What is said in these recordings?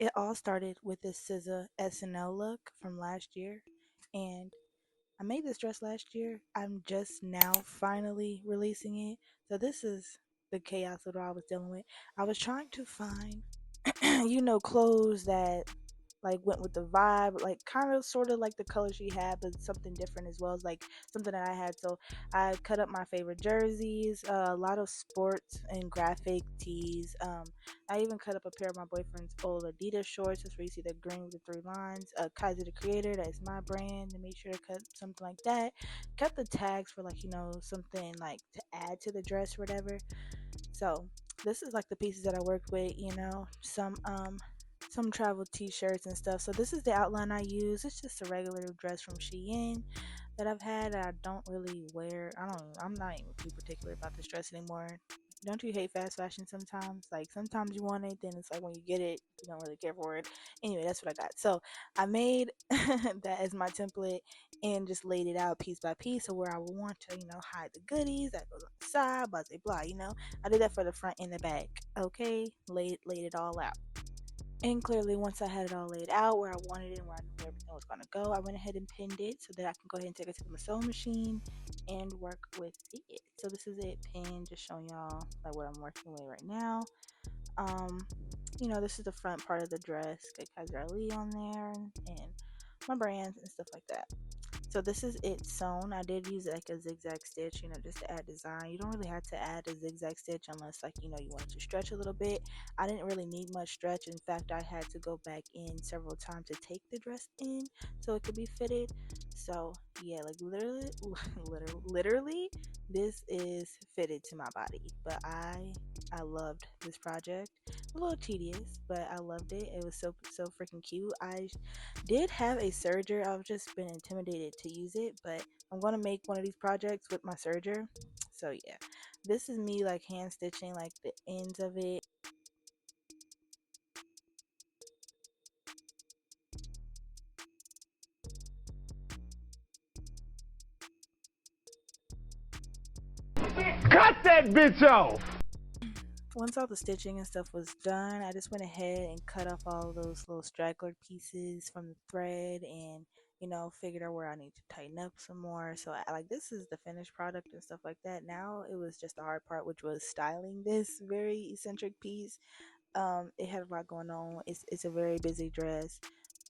It all started with this SZA SNL look from last year, and I made this dress last year. I'm just now finally releasing it. So this is the chaos that I was dealing with. I was trying to find, clothes that like went with the vibe, like kind of sort of like the color she had, but something different as well as like something that I had. So I cut up my favorite jerseys, a lot of sports and graphic tees. I even cut up a pair of my boyfriend's old Adidas shorts. That's where you see the green with the three lines. Kaiser the Creator, that's my brand. And made sure to cut something like that. Cut the tags for like something like to add to the dress or whatever. So this is like the pieces that I worked with. Some travel t-shirts and stuff. So this is the outline I use. It's just a regular dress from Shein that I've had that I don't really wear. I'm not even too particular about this dress anymore. Don't you hate fast fashion sometimes? Like sometimes you want it, then it's like when you get it, you don't really care for it. Anyway, that's what I got. So I made that as my template and just laid it out piece by piece. So where I would want to, hide the goodies that goes on the side, blah blah. I did that for the front and the back. Okay, laid it all out. And clearly, once I had it all laid out where I wanted it and where I knew where everything was going to go, I went ahead and pinned it so that I can go ahead and take it to the sewing machine and work with it. So this is it pinned, just showing y'all like what I'm working with right now. Um, this is the front part of the dress. Got Kaiser Ali on there and my brands and stuff like that. So this is it sewn. I did use like a zigzag stitch, just to add design. You don't really have to add a zigzag stitch unless like, you wanted to stretch a little bit. I didn't really need much stretch. In fact, I had to go back in several times to take the dress in so it could be fitted. So yeah, like literally, this is fitted to my body. But I loved this project. A little tedious, but I loved it. It was so freaking cute. I did have a serger. I've just been intimidated to use it, but I'm gonna make one of these projects with my serger. So yeah, this is me like hand stitching like the ends of it. Cut that bitch off! Once all the stitching and stuff was done, I just went ahead and cut off all of those little straggler pieces from the thread and figured out where I need to tighten up some more. So like this is the finished product and stuff like that. Now it was just the hard part, which was styling this very eccentric piece. It had a lot going on. It's a very busy dress.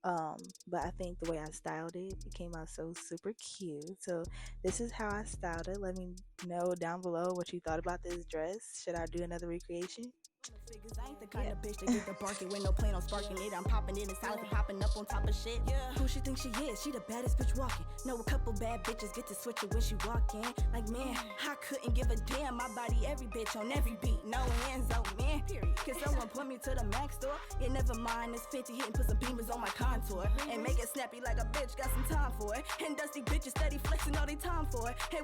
But I think the way I styled it came out so super cute. So this is how I styled it. Let me know down below what you thought about this dress. Should I do another recreation? I ain't the kind of bitch that get the barking when no plan on sparking it. I'm popping in and silent and popping up on top of shit. Yeah. Who she thinks she is? She the baddest bitch walking. Know a couple bad bitches get to switch it when she walk in. Like man, I couldn't give a damn. My body every bitch on every beat. No hands on man. Period. Can someone put me to the Mac store? Yeah, never mind. It's 50 hit and put some beamers on my contour and make it snappy like a bitch. Got some time for it. And dusty bitches steady flexing all they time for it. Hey,